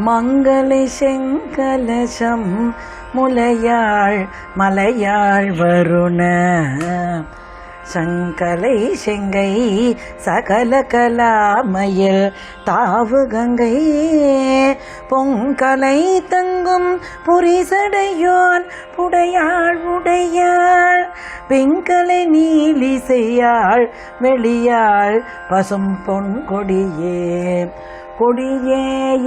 மங்களை செங்கலசம் முலையாள் மலையாள் வருண சங்கலை செங்கை சகல கலாமயில் தாவு கங்கை பொங்கலை தங்கும் புரிசடையோன் புடையாள் உடையாள் பெங்கலை நீலி செய்யாள் வெளியாள் பசும் பொன் கொடியே கொடியே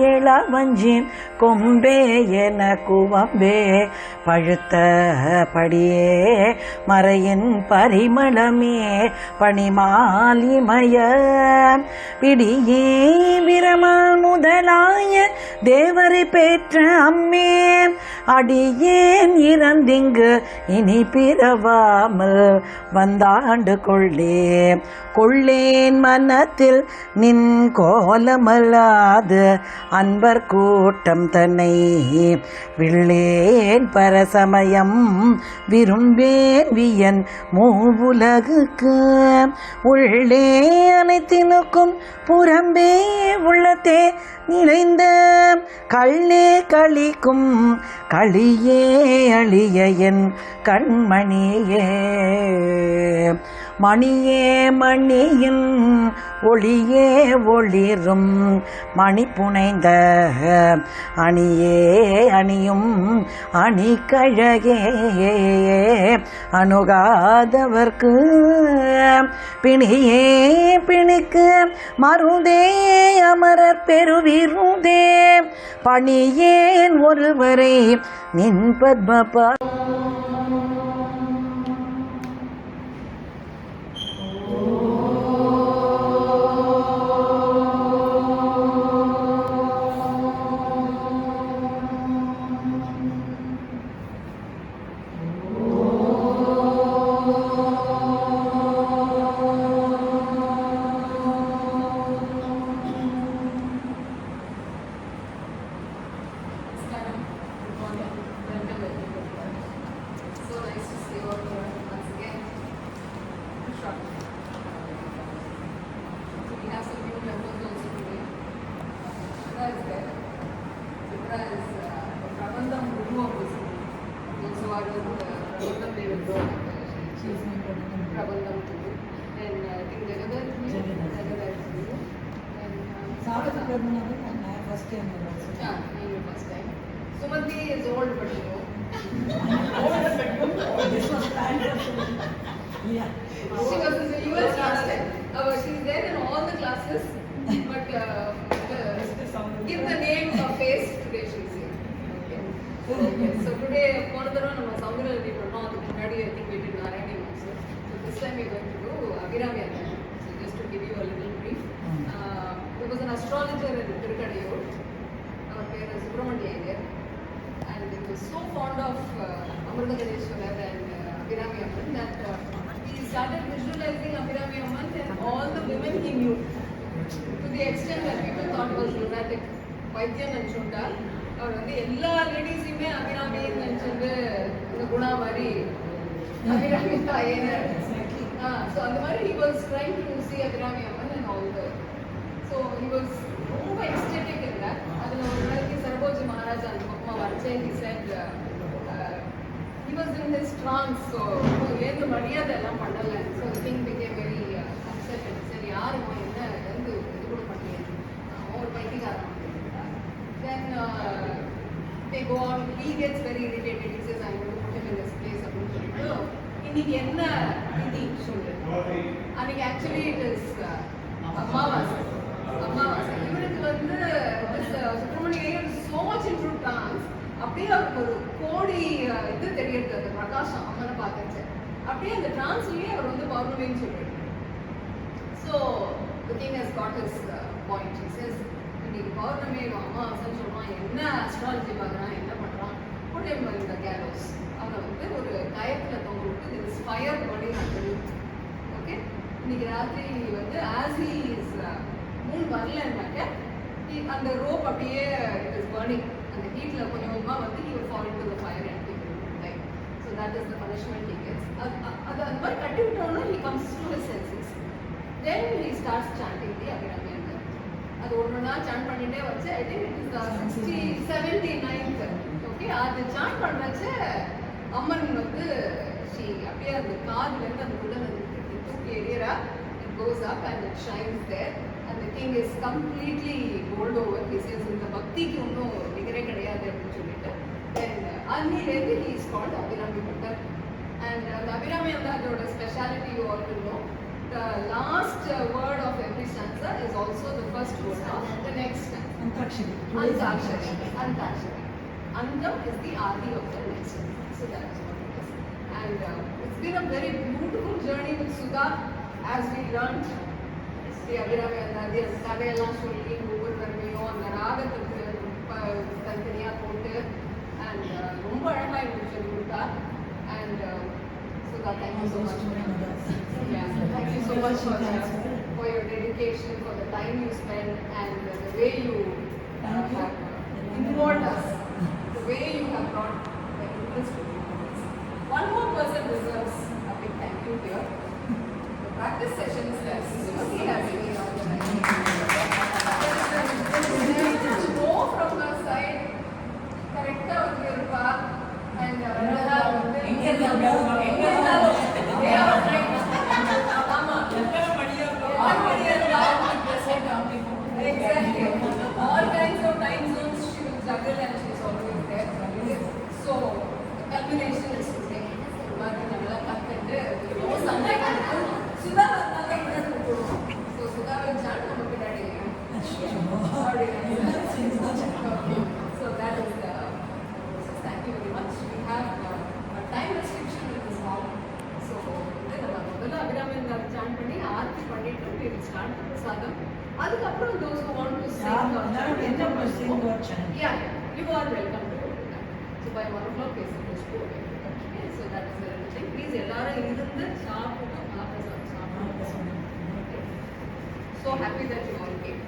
இளவஞ்சி கொம்பே என குவம்பே பழுத்த படியே மறையின் பரிமளமே பணிமாலிமய பிடியே பிரமான் முதலாய தேவரை பெற்ற அம்மே அடியேன் இறந்திங்கு இனி பிறவாமல் வந்தாண்டு கொள்ளேன் மனத்தில் நின் கோலமல்லாது அன்பர் கூட்டம் தன்னை வில்லேன் பரசமயம் விரும்பேன் வியன் மூவுலகுக்கு உள்ளே அனைத்தினுக்கும் புறம்பே உள்ளத்தே நினைந்த கள்ளே களிக்கும் களியே அழிய என் கண்மணியே மணியே மணியின் ஒளியே ஒளிரும் மணி புனைந்த அணியே அணியும் அணிக்கழகே அணுகாதவர்க்கு பிணியே பிணிக்கு மருந்தே அமரர் பெருவிருந்தே பணியேன் ஒருவரை நின் பத்மபா Sumati is old but you know. This was planned for yeah. She was in the US last time. She's there in all the classes, but give the name or face today she's here. Okay. So today, one of the Saundara we were not already. I think we did Narayani also. So this time we're going to do Abhirami. So just to give you a little brief, there was an astrologer in Tirukadiyur. Our parents Subramaniya Iyer, and he was so fond of Amrita Ganeshwarar and Abhirami Amman that he started visualizing Abhirami Amman and all the women he knew, to the extent that people thought he was lunatic. Vaidyan and Chundal, or எல்லா லேடிஸுமே அபிராமி நினைச்சிட்டு இந்த குணா மாதிரி Abirami தாயேன்னு so அந்த மாதிரி he was trying to see Abhirami Amman and all the so he was ரொம்ப ecstatic in that. அதுல ஒரு நாளைக்கு சரபோஜி மகாராஜா அந்த பக்கமா வரச்சே he said he was in his trance, so ஏந்து மரியாதை எல்லாம் பண்ணல. So the king became very upset and said யாருமா என்ன வந்து இது கூட பண்ணீங்க, ஒரு பைத்தியக்காரன். Then they go on, he gets very irritated, he says I'm going to put him in this place அப்படின்னு சொல்லிட்டு இன்னைக்கு என்ன விதி சொல்லு. அன்னைக்கு actually it is அமாவாசை. இவருக்கு வந்து Subramaniya Iyer so much into trance, அப்படியே அவருக்கு ஒரு கோடி இது தெரியுது, அந்த பிரகாஷம் அம்மனை பார்த்துச்சு. அப்படியே அந்த டிரான்ஸ்லயே அவர் வந்து பௌர்ணமின்னு சொல்றாரு. So the king has got his point. He says இன்னைக்கு பௌர்ணமி அமாவாசைன்னு சொல்றான், என்ன அஸ்ட்ராலஜி பார்க்கறான், என்ன பண்றான், put him in the gallows. அவரை வந்து ஒரு கயத்துல தொங்க விட்டு there is fire burning under him. Okay, இன்னைக்கு ராத்திரி வந்து as he is மூணு வரலன்னாக்க அந்த ரோப் அப்படியே it is burning, அந்த ஹீட்ல கொஞ்சம் கொஞ்சமா வந்து he will fall into the fire and he will die. So that is the punishment he gets. அது அந்த மாதிரி கட்டி விட்டோம்னா he comes to his senses. Then he starts chanting the Abhirami. அது ஒன்றா சாண்ட் பண்ணிட்டே வச்சு I think it is 79th okay அது சாண்ட் பண்ண வச்சு அம்மன் வந்து அப்படியே அந்த காதுலேருந்து அந்த உடல் தூக்கி எரியறா it goes up and it shines there and the king is completely bowled over he says இந்த பக்திக்கு ஒன்றும் நிகரே கிடையாது அப்படின்னு சொல்லிட்டு then அன்னிலேருந்து he is called Abhirami Bhattar and the Abhirami வந்து அதோட speciality you all will know the last word of every stanza is also the first word of the next stanza. Antakshari. Antakshari. Andam is the Adi of the next stanza. So that is what it is. And it's been a very beautiful journey with Sudha as we learned the Abhirami and the கதையெல்லாம் சொல்லி ஒவ்வொரு தடவையும் அந்த ராகத்துக்கு தனித்தனியாக போட்டு and ரொம்ப அழகாக எனக்கு சொல்லி கொடுத்தா and Sudha, thank you so much. Yeah, thank you so much for your dedication, for the time you spend, and the way you have involved us, the way you have brought the interest to people. One more person deserves a big thank you here. The practice sessions that Srimati has been organizing. There is more from her side. Correct out your path and they are trying. Exactly. All kinds of time zones she will juggle and she is always there. So, culmination is today. Sudha so Sudha will chant நமக்கு daddy. So that is the thank you very much. We have a time restriction with this hall. So, முதல்ல Abiraman chant பண்ணி ஆர்த்தி பண்ணிட்டு we will start the prasadam. அதுக்கப்புறம் those who want to sing or chant. Yeah, you are welcome to do that. So by 1 o'clock we are supposed to go. Okay, so that is the thing. Please எல்லாரும் இருந்து சாப்பிட்டு மகாபிரசாதம் சாப்பிடுங்க. So happy that you all came.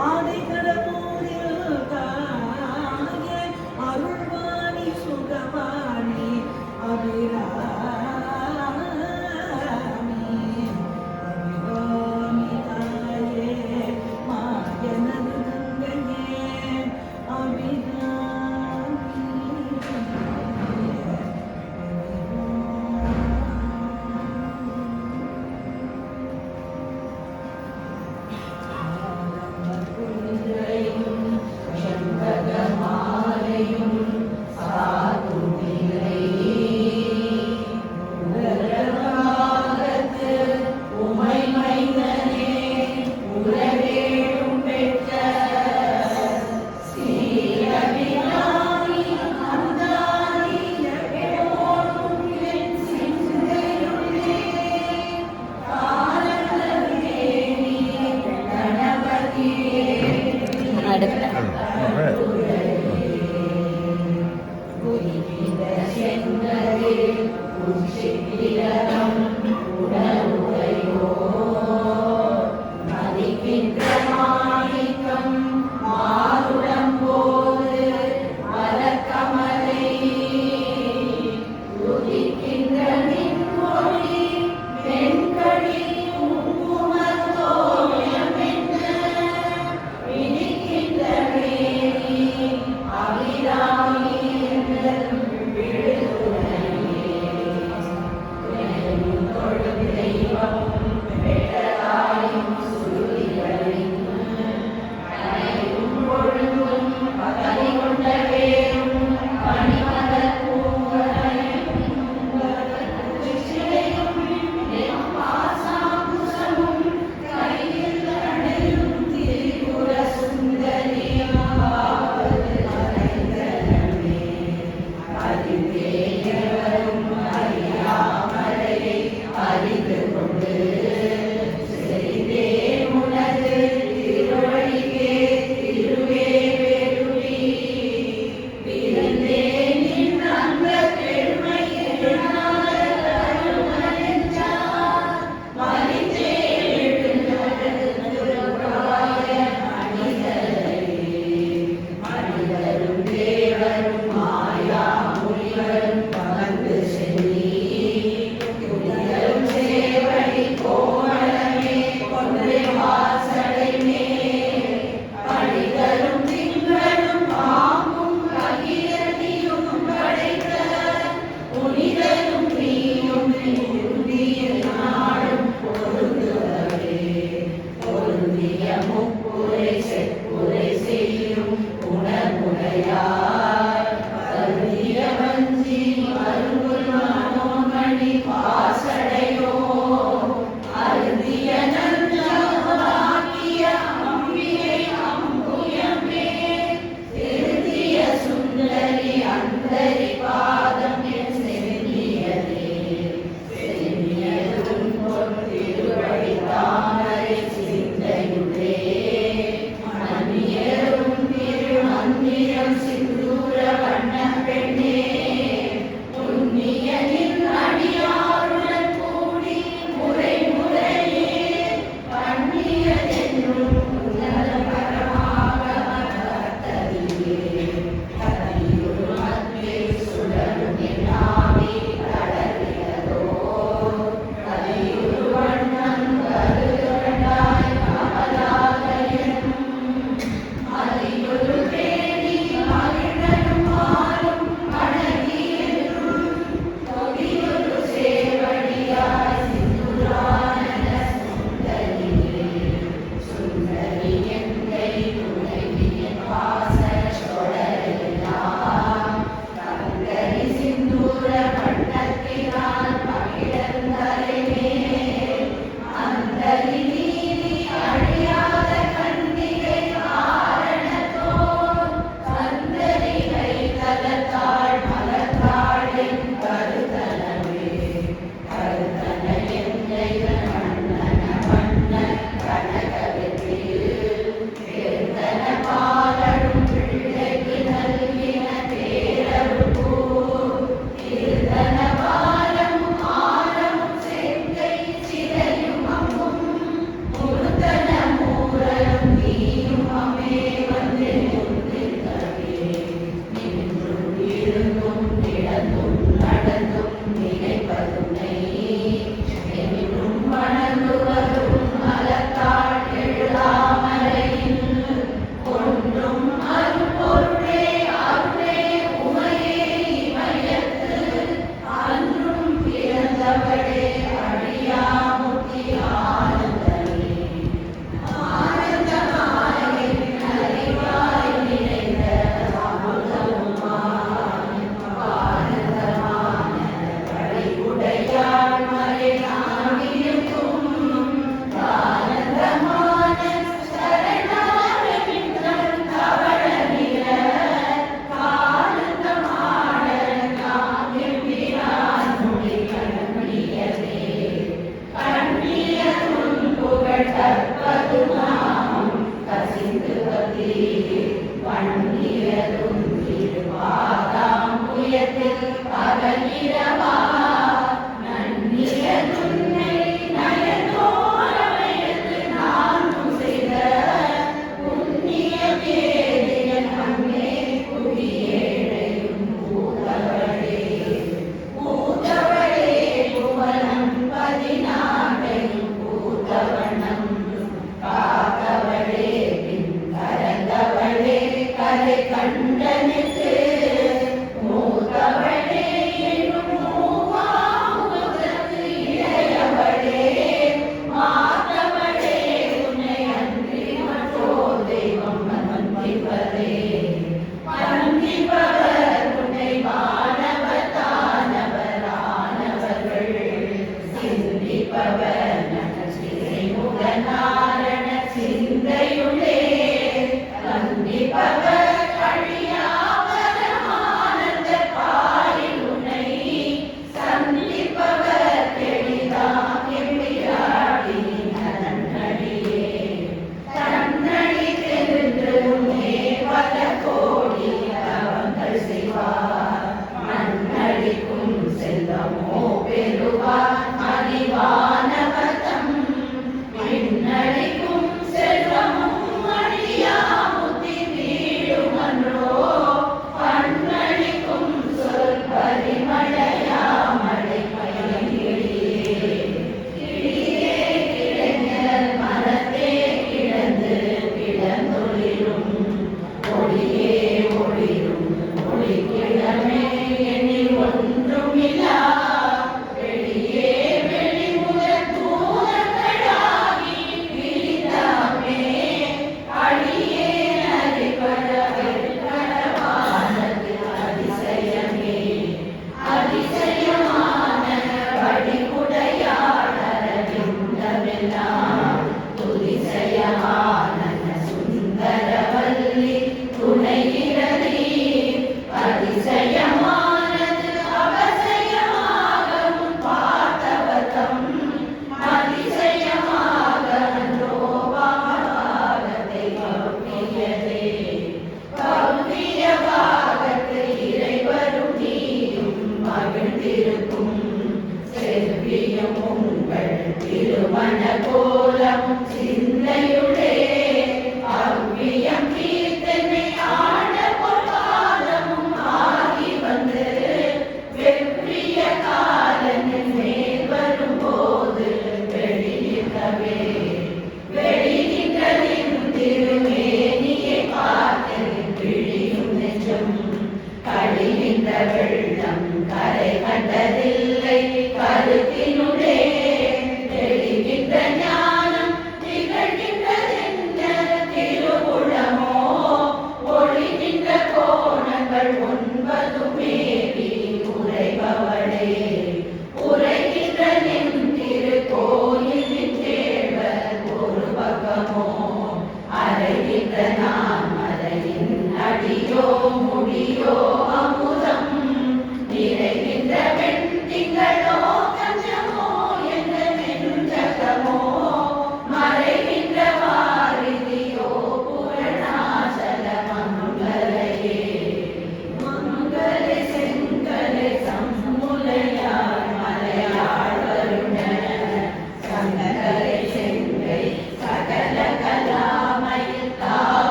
ஆதி கடவுளில் தாயே அருள்வாணி சுகவாணி அபிராமி அபிராமி தாயே மாயனது கங்கையே அபிராமி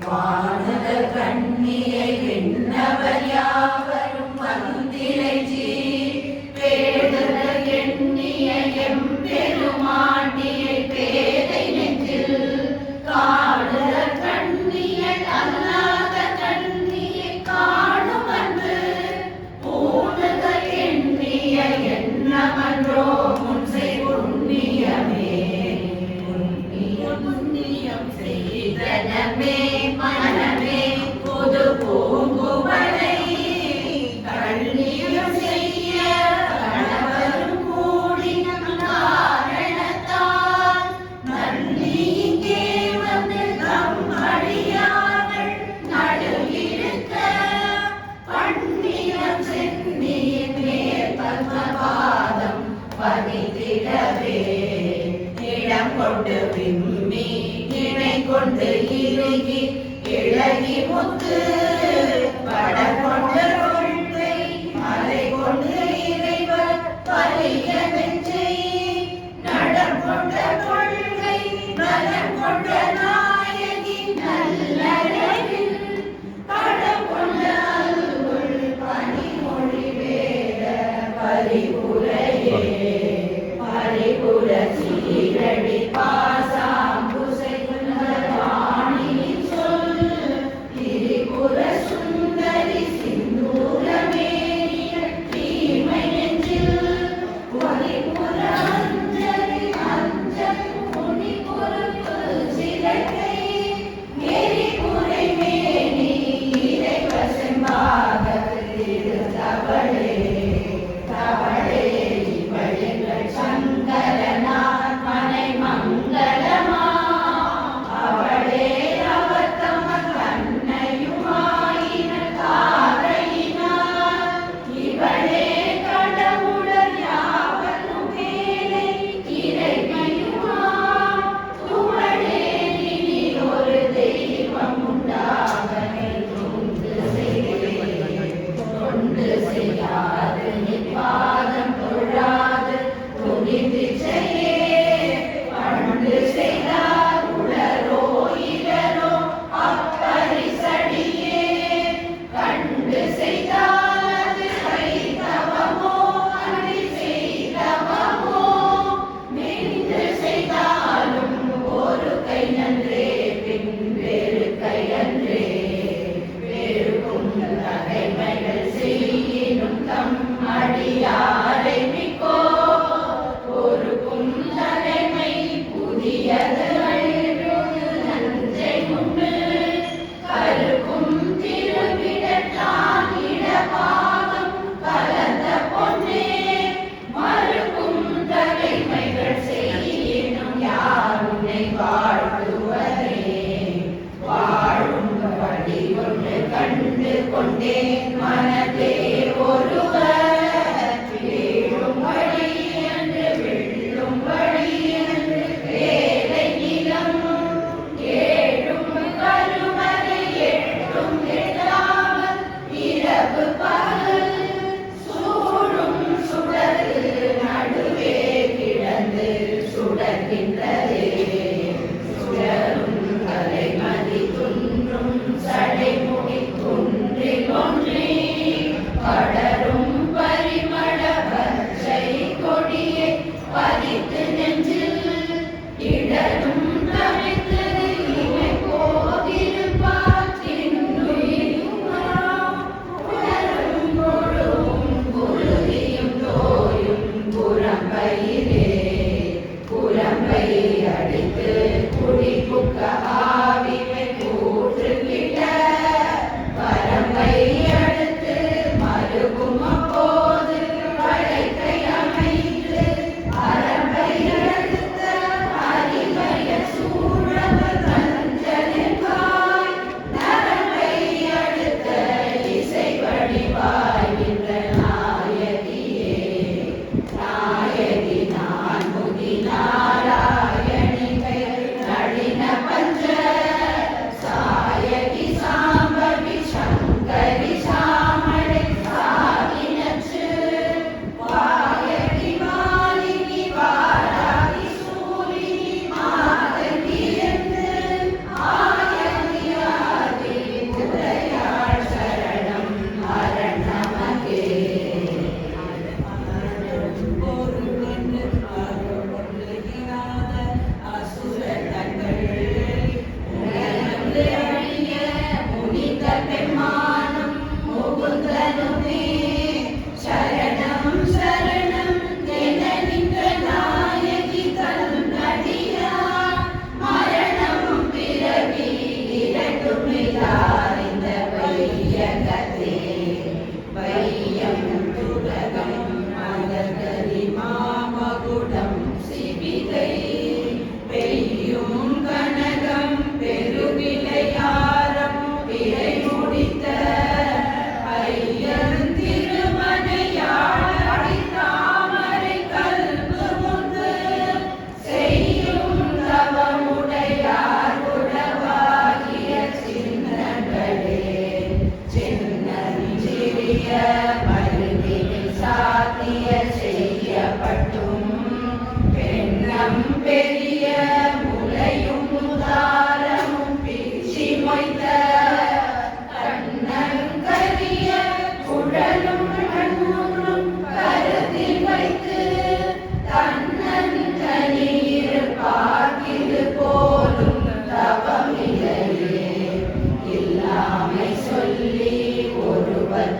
வானக கண்ணியை விண்ணவர் யாவரும் வந்திரைஞ்சி பேடுக எண்ணிய எம்பெருமாண்டியை பேதை நெஞ்சில் காடுக கண்ணியை அல்லாத கண்ணியை காணும் அன்று பூணுக எண்ணிய எண்ணமன்றோ முன்சை புண்ணியமே புண்ணியம் செய்தனமே மனமே புது பூங்குவனை கண்ணியம் செய்ய கணவரும் கூடின காரணத்தால் நன்னி இங்கே வந்து தம் அடியார்கள் நடுவிருக்க பண்ணியம் சென்னியின் மேல் பத்மபாதம் பதித்திடவே இடம் கொண்டு விம்மி இணை கொண்டு இறுகி இழகி முத்து பட கொண்ட கொள்கை மலை கொண்டு இறைவர் பலிய நெஞ்சை நடம் கொண்ட கொள்கை நலம் கொண்ட நாயகி நல்லழகில் படம் கொண்ட அல்குள் பனிமொழி வேத பரிபுரையே பரிபுர சீரடி பாசாம்புசை வாணியின் சொல் திரிபுர சுந்தரி சிந்தூரமேனியர் தீமை நெஞ்சில் பொலிபுர அஞ்சலி அஞ்சல் முனி பொறுப்பு சிலைக்கை எரிபுரை மேனி இறைவர் செம்பாக திருத்தவளே தவளே இவள் எங்கள் சங்கரனார் மனை மங்களமா அவளே அவர் தமர் கண்ணையுமாயின காரையினார் இவளே கடவுளர் யாவரும் மேலே இறைமையுமா துவளே இனி ஒரு தெய்வம் உண்டாக தொண்டு செய்யாது நிப்பாதம் தொழாது துணிந்து செய்யே பண்டு செய்தார் உளரோ இளரோ அப்பரிசடியே கண்டு செய்தால் அது கைதவமோ அன்றி செய்தவமோ நின்று செய்தாலும் ஒரு கை நன்றே பின் வேறு கை அன்றே வேறுக்கும் தகைமைகள் செய்யினும் தம் அடியாரை மிக்கோ பொறுக்கும் தலைமை புதியது அழிவது நஞ்சை உண்டு கருக்கும் திருவிடத்தான் இடபாகம் கலந்த பொன்னே மறுக்கும் தகைமைகள் செய்யினும் யாருனை வாழ்த்துவதே வாழும் வழி ஒன்று கண்டு கொண்டே மனதே ஒருவர் வீழும் வழி என்று வெள்ளும் வழி என்று வேலை நிலம் ஏழும் கருமறை எட்டும் எட்டாமல் இரவு பகல் சூழும் சுடரு நடுவே கிடந்து சுடர்கின்றதே சுடரும் கலைமதி துன்றும் சடைமுடி குன்றில் ஒன்றி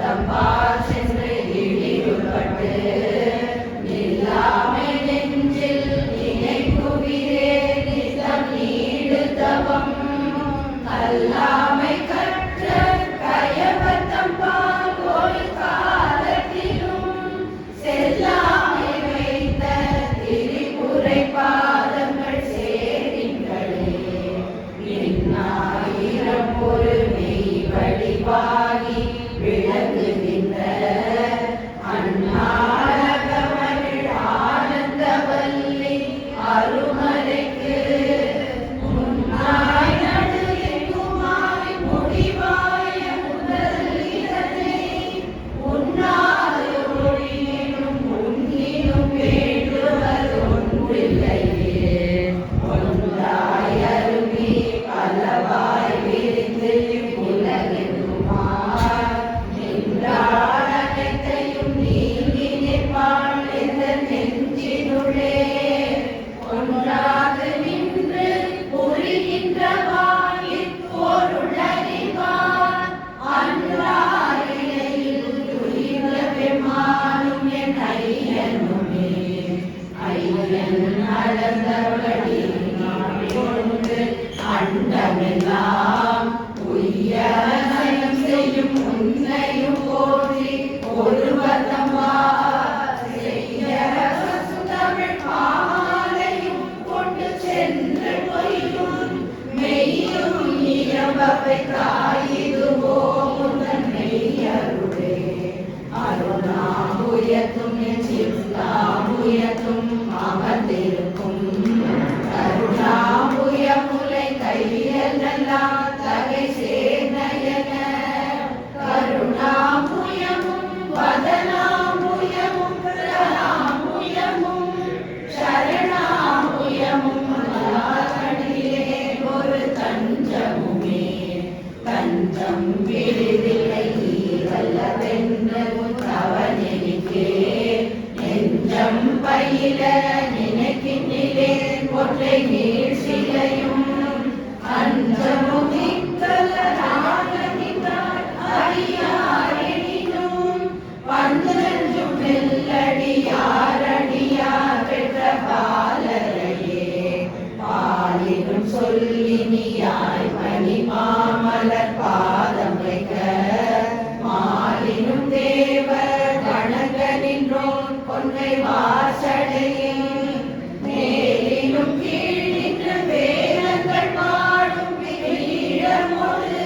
தம்பால் சென்று இழிவுபட்டு நில்லாமை நெஞ்சில் நினைக்குவிரே நித்தம் நீடு தவம் கல்லாமை கற்ற கயவத்தம்பால் ஒரு காலத்திலும் செல்லாமை வைத்த திரிபுரை பாதங்கள் சேரிங்களே இந்நாயிரம் ஒரு மெய் வடிவாகி விளங்குகின்ற அந்நாடகமனில் ஆனந்தவல்லி அருமலைக்கு முன்னாய் நடுங்குமாய் முடிவாய முதல் இதனை உன்னாது ஒளியினும் உன்னினும் வேண்டுவது ஒன்றில்லையே ஒன்றாய் அருவி பலவாய் விரிந்து உலகெங்குமாய் நின்றால் அனைத்தையும் நீங்கி நிற்பாள் என்ற நெஞ்சினுள்ளே ஒன்றாக நின்று புரிகின்றவான் இப்பொருளறிவான் அன்றாயினையில் துயில பெருமானும் என் ஐயனுமே ஐயன் அளந்தபடி கொண்டு அண்டமெல்லாம் உய்ய நயம் செய்யும் உன்னையும் போற்றி ஒருவதமா செய்ய தமிழ் பாலையும் கொண்டு சென்று பொய்யும் மெய்யும் இயம்பவை தாயிதுவோ முந்தன் மெய்யருளே அருணாமுயத்தும் என் சித்தாமுயத்தும் அமர்ந்திருக்கும் கருணாமுயமுலை கையெல்லாம் தகை சேர்நயன கருணாமுயமும் வதனாமுயமும் பிரணாமுயமும் சரணாமுயமும் மலாகணிலே ஒரு தஞ்சமுமே தஞ்சம் விடுதிலை வல்லவென்று தவனெனிக்கே நெஞ்சம் பயில நினைக்கின்றேன் ஒற்றை நீர் சிலையும் அஞ்சமுதிக்கலாகின்றார் அறியாரெனினும் பஞ்சஞ்சும் மெல்லடியாரடியார் பெற்ற பாலரையே பாலினும் சொல்லினியாய் மணி மாமலர் பாதம் வைக்க மாலினும் தேவர் வணங்க நின்றோன் கொன்றை வாசடையில் மேலினும் கீழின்ற வேலங்கள் பாடும் வீரமோடு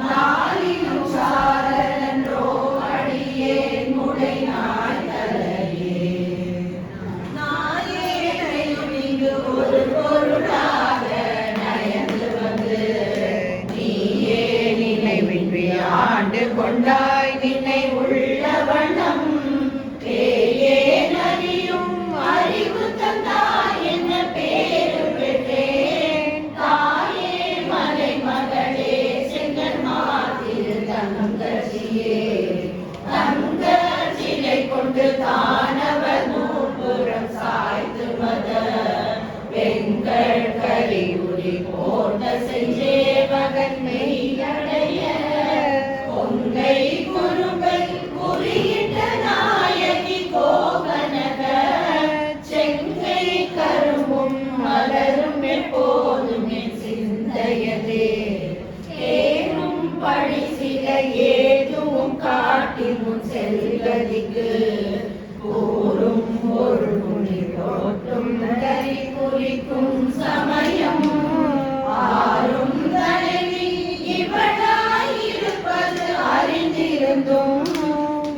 நாளினும் சாரன்றோ அடியேன் முடை நாய் தலையே நாயேனையும் இங்கு ஒரு பொருளாக நயந்து வந்து நீயே நினைவின்றி ஆண்டு கொண்டாய் நினை உள்ள வண்ணம் பேயே நரியும் அறிவு தந்தாய் என்ன பேரு பெற்றேன் தாயே மலை மகளே செங்கன் மாதிரு தங்கச்சியே தங்க சிலை கொண்டு தானவர் நூற்புறம் சாய்த்து மத வெண்கள் கரிகுடி போர்த்த செஞ்சேவகன் மெய்யடைய பொங்கை குருபை குறியிட்ட நாயகி கோகனக செங்கை கரும்பும் மலரும் எப்போதும் என் சிந்தையதே ஏனும் பழி சில ஏதுவும் காட்டில் முன் செல்வதிக்கு கூறும் ஒரு குடி போட்டும் கரி குறிக்கும் சமயம் ஆறும் தலைவி இவளாயிருப்பது அறிந்திருந்தும்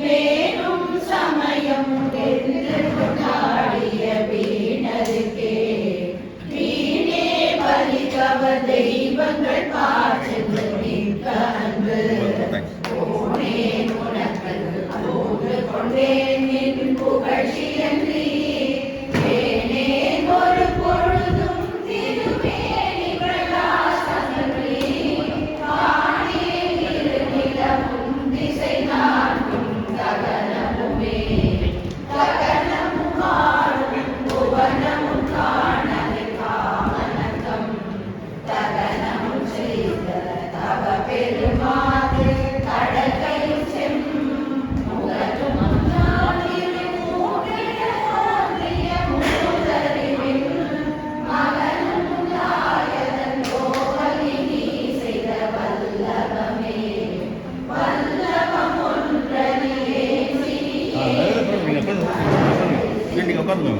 வேறும் சமயம் என்று கொண்டாடிய வீணருக்கே வீணே பலிகவ தெய்வங்கள் பாற்றென்று மிக்க அன்பு போனேன் உனக்கு போது கொண்டேன் என் புகழ்ச்சியன்றி வேணேன் ஒரு பொழுதும் திருவேணி பிரகாசமன்றி காணேன் இரு நிலமும் திசை நான்கும் ககனமுமே ககனமும் ஆடும் புவனமும் காணலை காமனகம் தக நீங்கள் உட்காருங்க.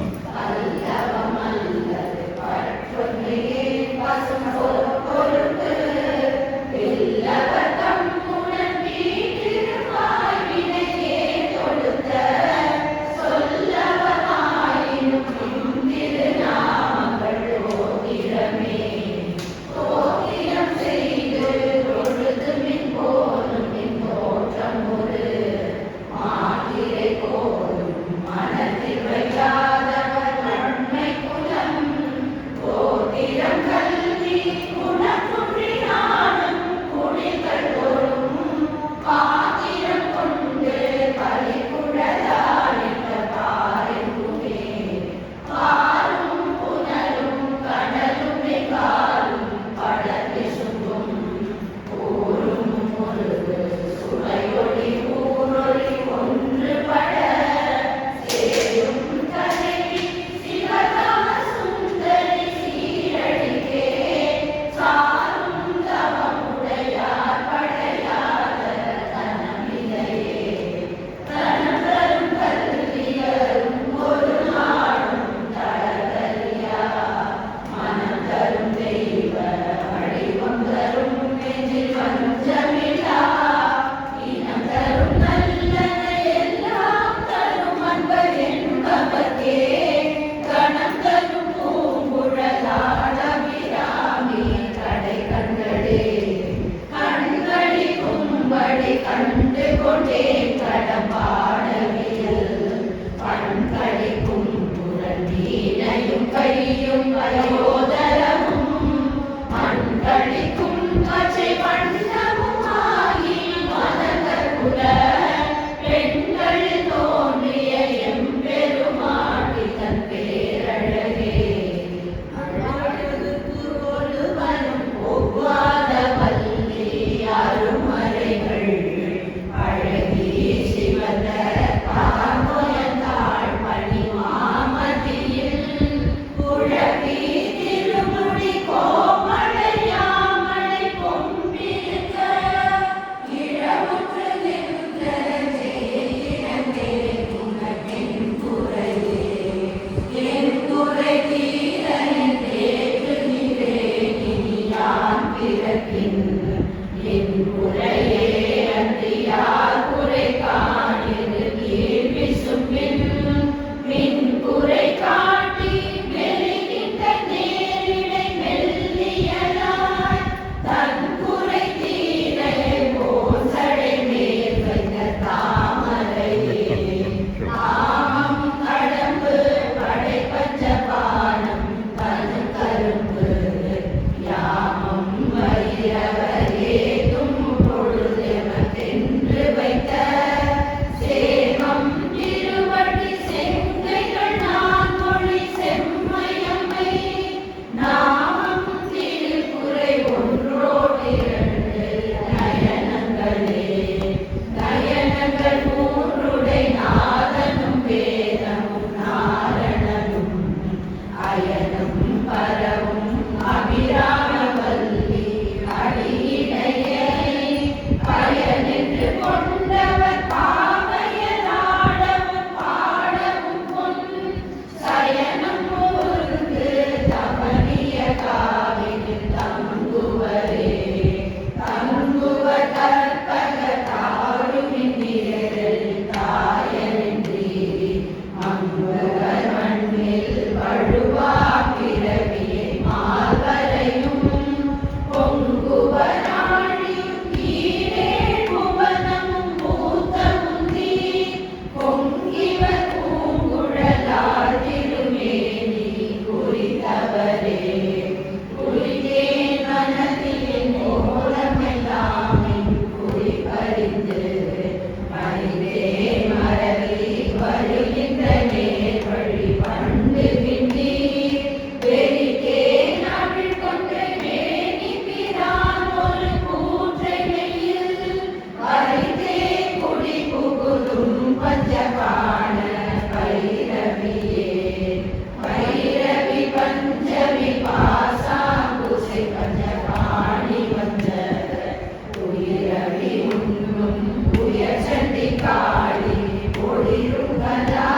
காளி ஒளிரும் கலா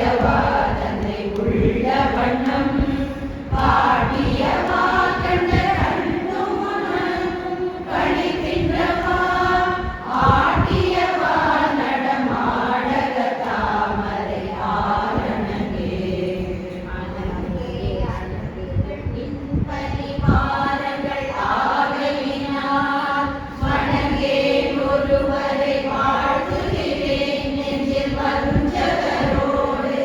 பாடியவா தன்னை உள்ள வண்ணம் பாடியவா கண்ட கண்ணும் மனமும் கணிக்கின்றவா ஆடியவா நடமாடக தாமரை ஆரணங்கே அனங்கே நின் பரிவாரங்கள் ஆகையினால் மனங்கே ஒருவரை வாழ்த்துகிறேன் நெஞ்சில் வஞ்சகரோடு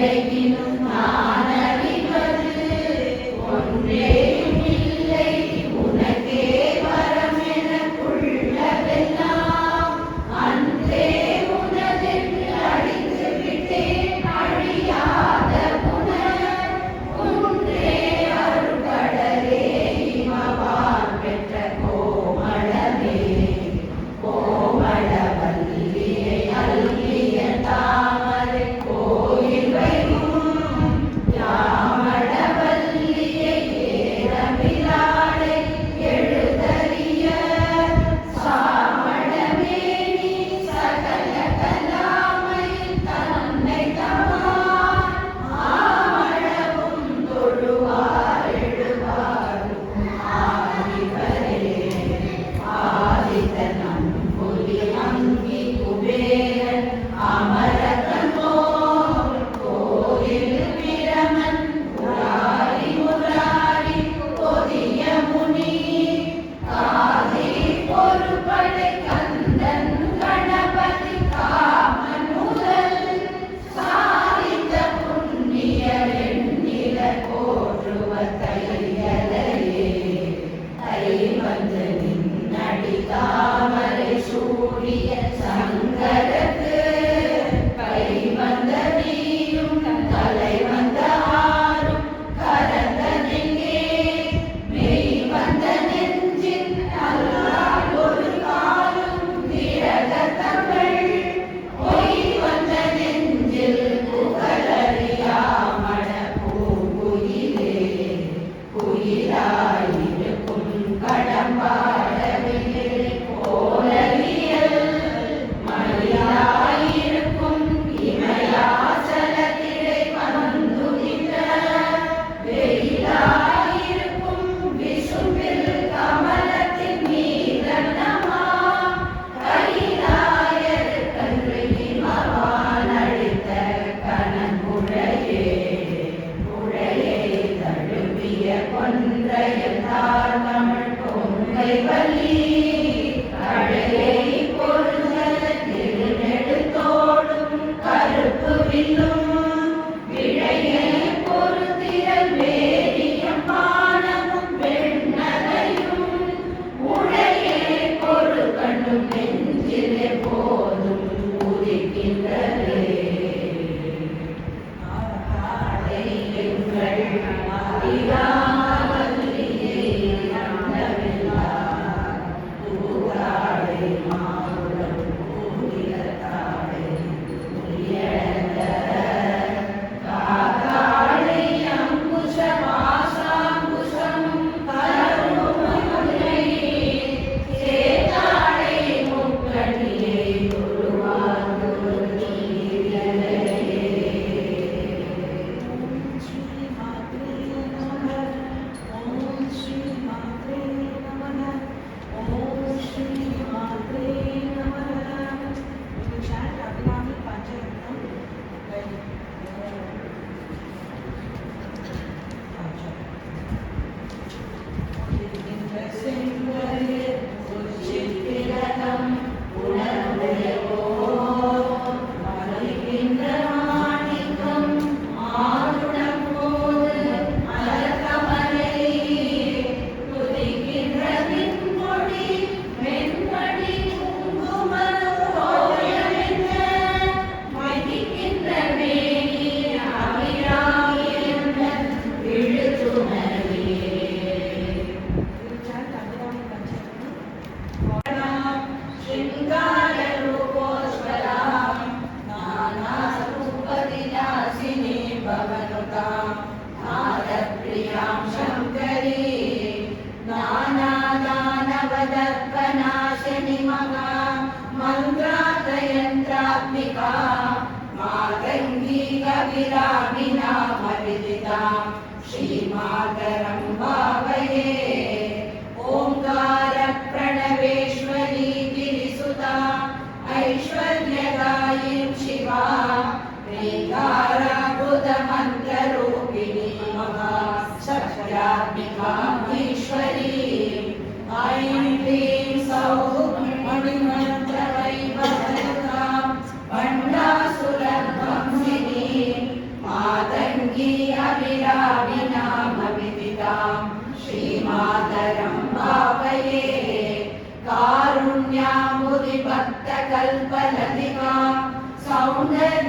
நிலையினும் நான் அறிவது ஒன்றேயும் இல்லை உனக்கே வரம் எனக்குள்ளதெல்லாம் அன்றே உனதென்று அழித்து விட்டேன் அழியாத புனர் ஒன்றே அருள்கடலே இமவான் பெற்ற கோமளமே கோமளவல்லியை அல்லிய தாமரை கோயில் வைகும் யாமளவல்லியை ஏறமிலாடை எழுதறிய சாமளமேனி சகல கலாமையில் தன்னை தமான் ஆமளவும் தொழுவார் எழுவாரும் ஆதிவரே ஆதித்தனம் புலி அங்கி குபேரன் அமரகனோர் கோயில் பிரமன் முராரி முராரி கொடிய முனி காதி பொறுபடை கந்தன் கணபதி காமன் முதல் சாதித்த புண்ணியர் எண்ணில போற்றுவ தையலையே தை வந்து நின்னடி தாமரை சூடிய சங்கரத்து கை வந்த நீயும் தலை வந்த ஆறும் கரந்த நெஞ்சே மெய் வந்த நெஞ்சின் அல்லால் ஒரு காலும் விரத தமிழ் பொய் வந்த நெஞ்சில் புகழறியாமண பூங்குயிலே குயிலாயிருக்கும் கடம்பாடவில்லை போலவியல் மயிலாயிருக்கும் இமயாசலத்திடை வந்துதித்த வெயிலாயிருக்கும் விசும்பில் கமலத்தின் மீதனமா கைலாயர் கன்று இமவான் அளித்த கனங்குழையே குழையை தழுவிய கொன்றையல் தார் தமிழ் கொங்கை வலி கழையை பொருந்த திருநெடுத்தோடும் கருப்பு வில்லும் விழையை பொருந்திரல் வேரியம் பானமும் வெண்ணதையும் உழையே பொரு கண்டும் நெஞ்சிலே போதும் உதிக்கின்றதே மாவுடன் பூவிலத்தாடை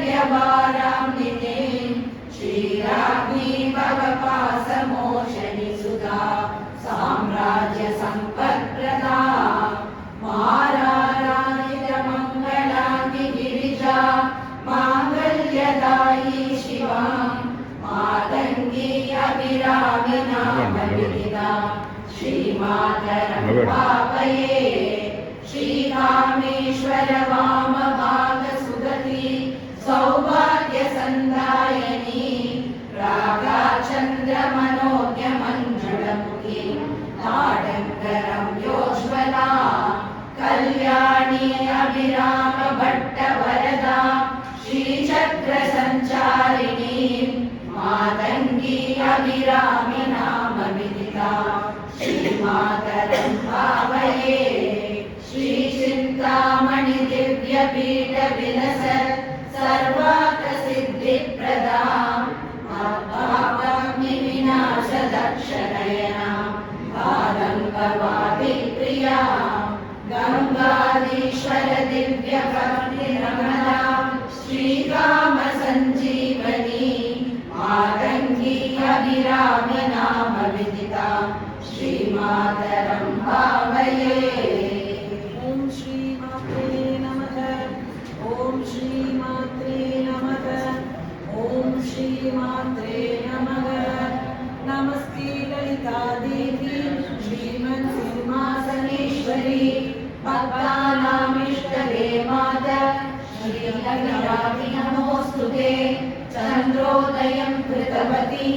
कैवल्यवाराम्नितीं श्रीराज्ञी भवपासमोचनि सुधा साम्राज्यसम्पत्प्रदा माराराजितमङ्गलाङ्गि गिरिजा माङ्गल्यदायी शिवां मातङ्गी अभिरामि नामविदिता श्रीमातरं पावये श्रीकामेश्वर वामभागसुगति सौभाग्यसन्दायिनी रागाचन्द्रमनोज्ञमञ्जुलमुखी ताडङ्करम्योज्ज्वला कल्याणी अभिरामभट्टवरदा श्रीचक्रसञ्चारिणी मातङ्गी अभिरामि नामविदिता श्रीमातरं भावये श्रीचिन्तामणि दिव्यपीठविलस सर्वार्थसिद्धिप्रदा विनाशदक्षनयना पादङ्गवादिप्रिया गङ्गाधीश्वर दिव्यभक्तिरमणा श्रीकामसञ्जीवनी मातङ्गी अभिरामि नामविदिता श्रीमातरं भावये ॐ श्रीमात्रे नमः ॐ श्रीमात्रे नमः ॐ श्रीमात्रे नमः नमस्ते ललितादेवी श्रीमन्सिंहासनेश्वरी भक्तानामिष्टदे माता श्रीअभिरामि नमोऽस्तुते चन्द्रोदयं कृतवती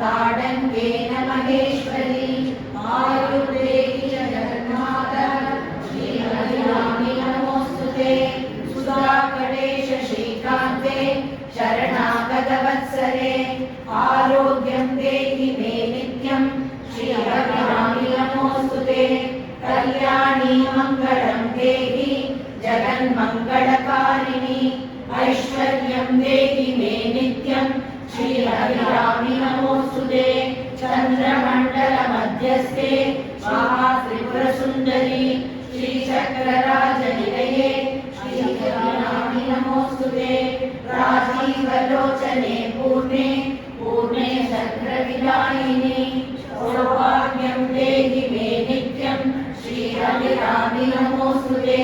ताडङ्गेन महेश्वरी आयुर्देहि जगन्माता श्रीअभिरामि नमोऽस्तुते सुधाकटेश श्रीकान्ते शरणागतवत्सले आरोग्यं देहि मे नित्यं श्रीअभिरामि नमोऽस्तुते कल्याणी मङ्गलं देहि जगन्मङ्गलकारिणी ऐश्वर्यं देहि मे नित्यं श्रीअभिरामि नमोऽस्तुते चन्द्रमण्डलमध्यस्थे महात्रिपुरसुन्दरी श्रीचक्रराजनिलये श्रीअभिरामि नमोऽस्तुते राजीवलोचने पूर्णे पूर्णे चक्रविदायिनी सौभाग्यं देहि मे नित्यं श्रीअभिरामि नमोऽस्तुते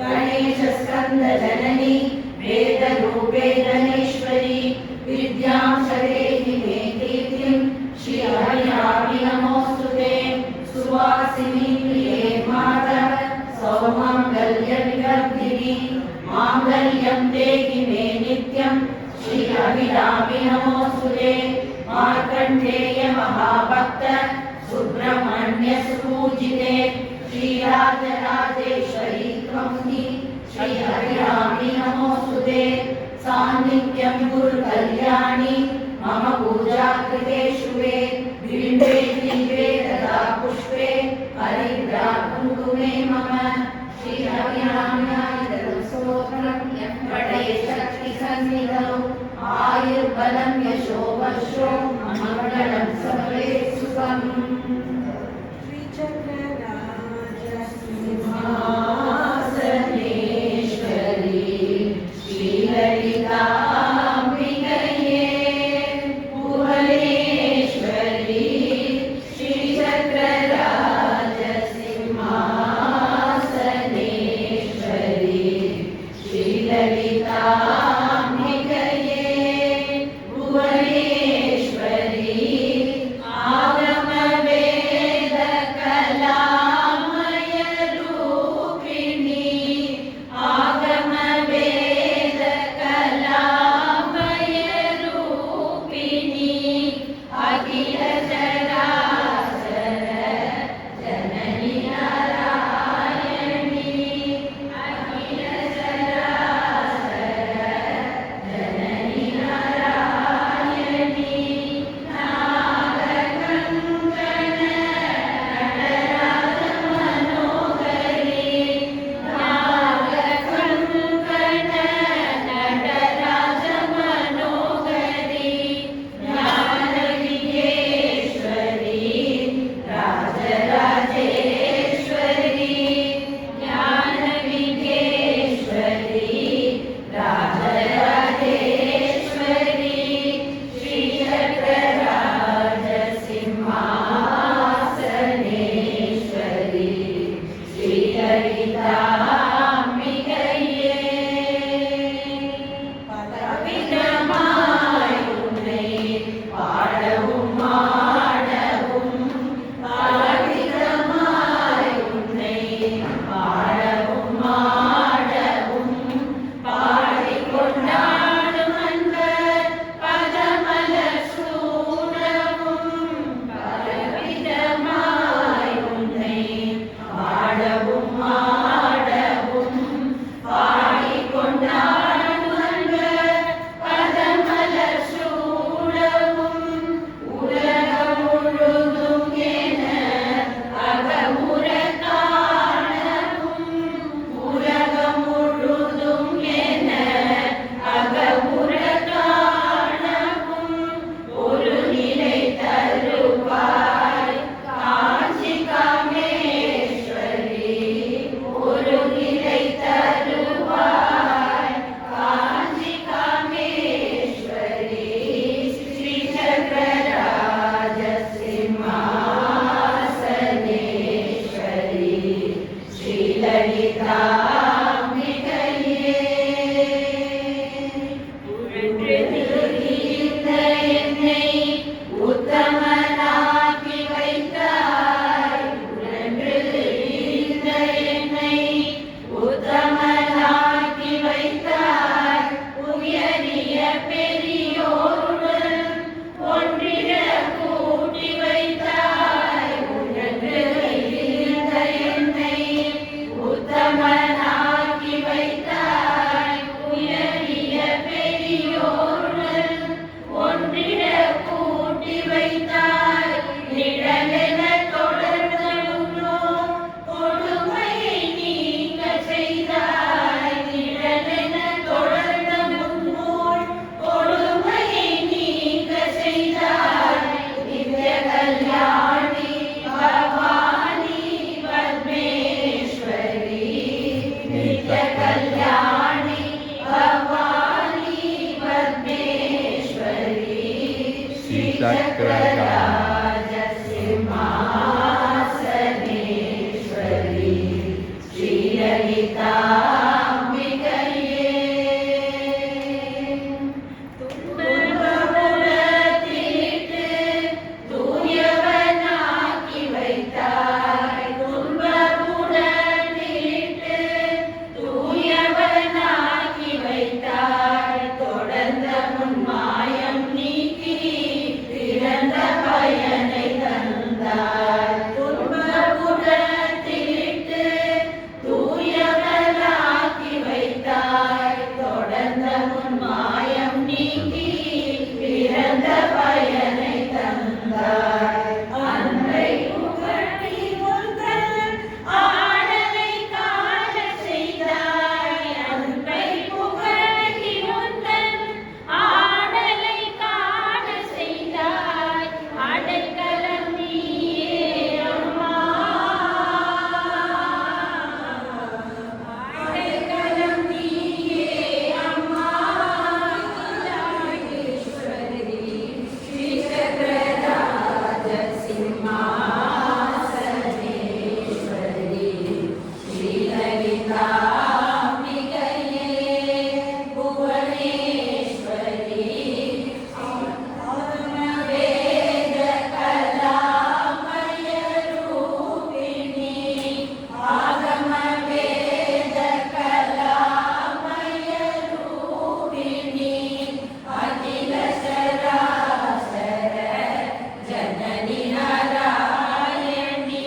गणेशस्कन्दजननी वेदरूपे धनेश्वरी विद्यां देहि मे कीर्तिं श्रीअभिरामि नमोऽस्तुते सुवासिनी प्रिये माता सौमङ्गल्यविवर्धिनी माङ्गल्यं देहि मे नित्यं श्रीअभिरामि नमोऽस्तुते मार्कण्डेय महाभक्त सुब्रह्मण्य सुपूजिते श्रीराजराजेश्वरी त्वं हि श्रीअभिरामि नमोऽस्तुते सान्निध्यं गुरुकल्याणि मम पूजा कृते शुभे बिम्बे दीपे तदा पुष्पे हरिद्रा कुङ्कुमे मम श्रीअभिराम्याय स्तोत्रं पठे शक्तिसन्निधौ आयुर्बलं यशो वर्षो मङ्गलं सर्वे सुखम् सिंहासनेश्वरी श्रीललिताम्बिकये भुवनेश्वरी श्रीचक्रराज सिंहासनेश्वरी श्रीललिताम्बिकये भुवनेश्वरी आगमवेदिनी இருந்த என்னை உத்தமனாக்கி வைத்தாய். உழன்று இருந்த என்னை உத்தமனாக்கி வைத்தாய். உயரிய பெரியோருடன் ஒன்றிட கூட்டி வைத்தாய். உழன்று இருந்த என்னை உத்தமனாக்கி வைத்தாய். உயரிய பெரியோருடன் ஒன்றிட கூட்டி வைத்தாய். நிழலென தொடர்ந்தோ கொடுமையை நீங்க செய்தாய். நிழலென தொடர்ந்த முன்னோர் கொடுமையை நீங்க செய்தாய். நித்ய கல்யாணி பவானி பத்மேஸ்வரி. நித்ய கல்யாணி பவானி பத்மேஸ்வரி. ஸ்ரீசக்கரராஜ சிம்மாசனேஸ்வரி. ஸ்ரீலலிதாம்பிகையே. துன்பமுலத்திட்டு தூயவனாக்கி வைத்தாய். துன்பமுலத்திட்டு தூயவனாக்கி வைத்தாய். தொடர்ந்த முன்மாயம் நீக்கி பிறந்த பயனை தந்தாய். துன்பமுலத்திட்டு தூயவனாக்கி வைத்தாய். தொடர்ந்த முன்மாயம் நீக்கி பிறந்த பயனை தந்தாய். அன்றை புகழி உந்தன் ஆடலை காண செய்தாய். அன்பை புகழி உந்தன் ஆடலை காண செய்தாய். அடைக்கலம் நீயே அம்மா. அடைக்கலம் நீயே அம்மா. அகிலாண்டேஸ்வரி. ஸ்ரீசக்கரராஜ சிம்மாசனேஸ்வரி. ஸ்ரீலலிதாம்பிகையே. புவனேஸ்வரி. வேத கலாமய ரூபிணி. ஆகம வேத கலாமய ரூபிணி. அகில சராசர ஜனனி நாராயணி.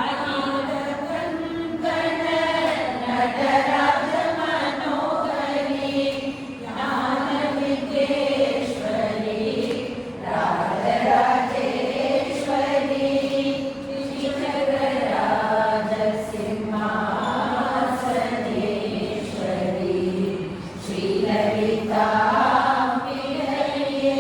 அகில கங்கண நடராஜ மனோகரி. ஞான வித்யேஸ்வரி. Rajarajeswari. ஸ்ரீசக்கரராஜ சிம்மாசனேஸ்வரி. ஸ்ரீலலிதாம்பிகையே.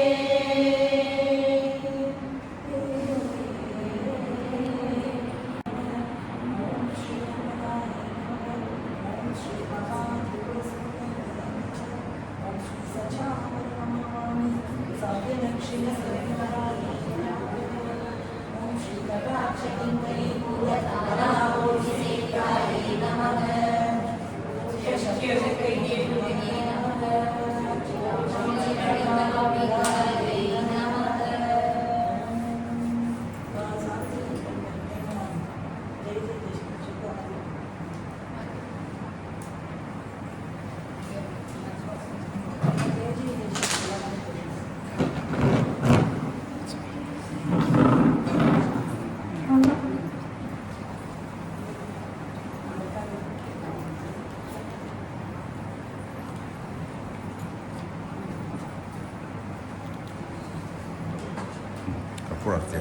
Forte,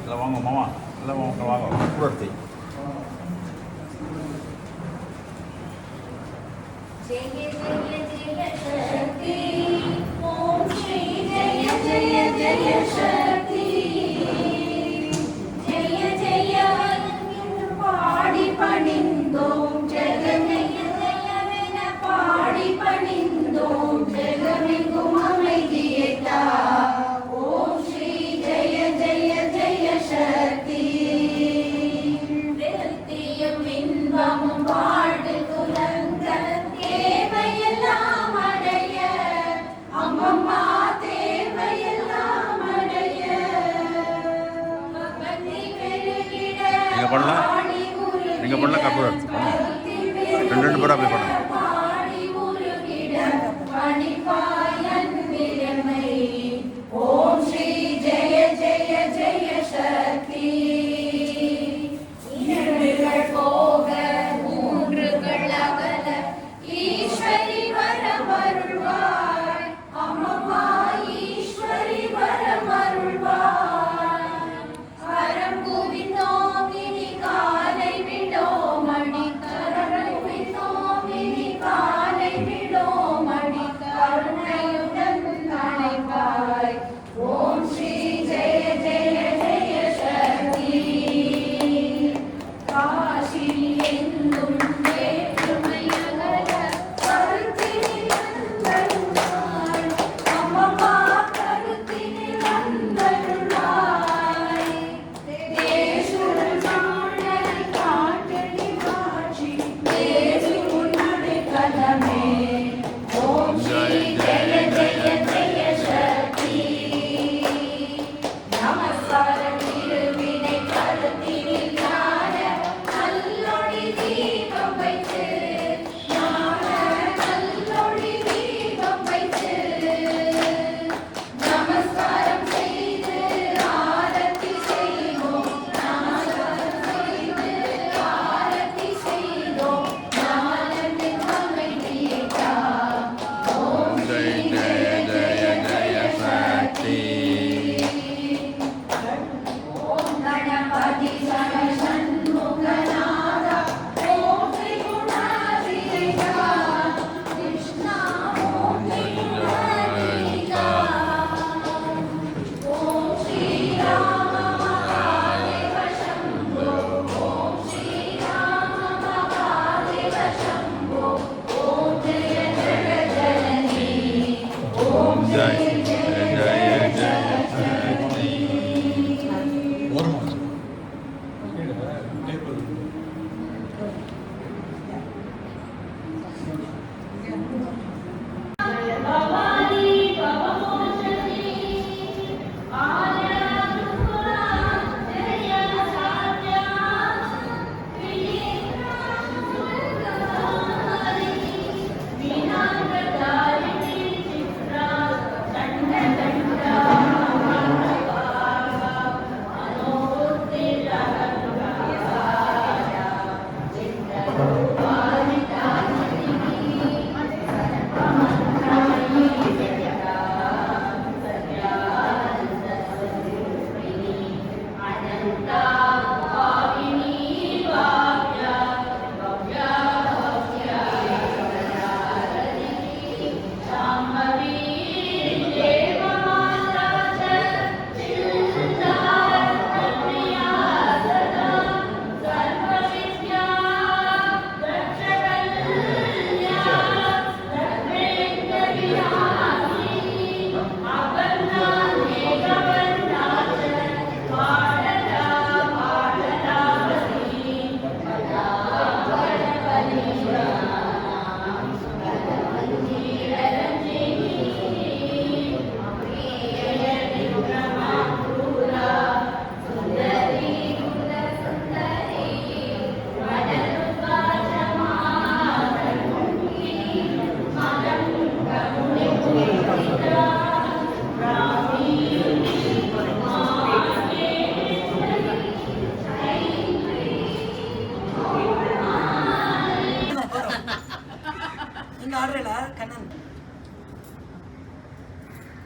La vamos, mamá. La vamos, caballo. Fuerte. जय जय जय शक्ति. ओम श्री जय जय जय शक्ति. जय जय பாடி பணிந்தோம். ஜெகமெங்க ஜெயமென பாடி பணிந்தோம். ஜெகமெங்கும் அமைதியை தா. ஓம் ஸ்ரீ ஜய ஜய ஜய சக்தி. பண்ணலாம் நீங்கள் பண்ணலாம் கற்பூரம் ரெண்டு பேரும் அப்படி பண்ணலாம். ஓம் ஸ்ரீ ஜெய ஜெய ஜெய சக்தி. இரண்டுகள் போக மூன்றுகள் அகல ஈஸ்வரி வரமருள்வாய். அம்மம்மா ஈஸ்வரி வரமருள்வாய். கரம் குவிந்தோம் இனி காலை விடோம் அடி. கரம் குவிந்தோம் இனி காலை விடோம் அடி. கருணையுடன் அழைப்பாய். ஓம் ஸ்ரீ ஜெய ஜெய ஜெய சக்தி. காசி எங்கும் வேற்றுமை அகல கருத்தினில் வந்தருள்வாய். அம்மம்மா கருத்தினில் வந்தருள்வாய். தேசுடன் சாழலை காட்டடி காட்சி தேசுடன் அடைக்கலமே. ஓம் ஸ்ரீ ஜெய ஜெய ஜெய சக்தி. நமஸ்காரம் திருவினை கருத்தினில் ஞான நல்லொளி தீபம் வைத்து. ஞான நல்லொளி தீபம் வைத்து. நமஸ்காரம் செய்து ஆரத்தி செய்வோம். நமஸ்காரம் செய்து ஆரத்தி செய்தோம். ஞானத்தின் அமைதியேற்றாம். ஓம் ஸ்ரீ ஜெய ஜெய ஜெய சக்தி. ஓம் கணபதி சரண சண்முகநாதா. ஓம் திரிகுணாதீதா. கிருஷ்ணா ஓம் திரிகுணாதீதா. ஓம் ஸ்ரீராம மகாதேவ சம்போ. ஓம் ஸ்ரீராம மகாதேவ சம்போ. ஓம் ஜெய ஜெகஜனனி. ஓம் ஜெய ஜெய ஜெய சக்தி. பவானி பவமோசனி ஆலயசுரா ஜெய சாத்யா விநாயகரி விநாயகதாரிணி சித்ரா தண்டதண்டா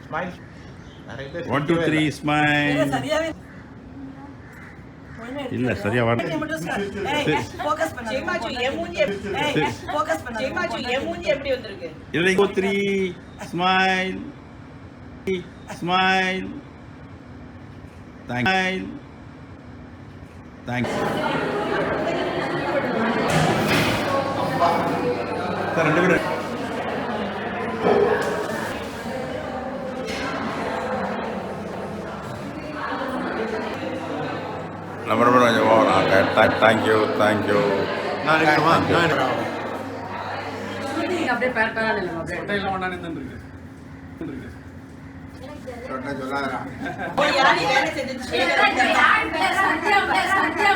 Smile. 1 2 3 ஸ்மைல். இல்ல சரியா வர இல்லை 3 ஸ்மைல் ஸ்மைல். Thanks sir. ரெண்டு பேரும் நம்ம கொஞ்சம் ஓவரா. Thank you thank you. அப்படியே பேர் பேரா நில்லுங்க. அப்படியே எல்லாம் ஒண்ணா நின்னு இருக்கு. சொன்னா சொல்லாதடா. சத்யா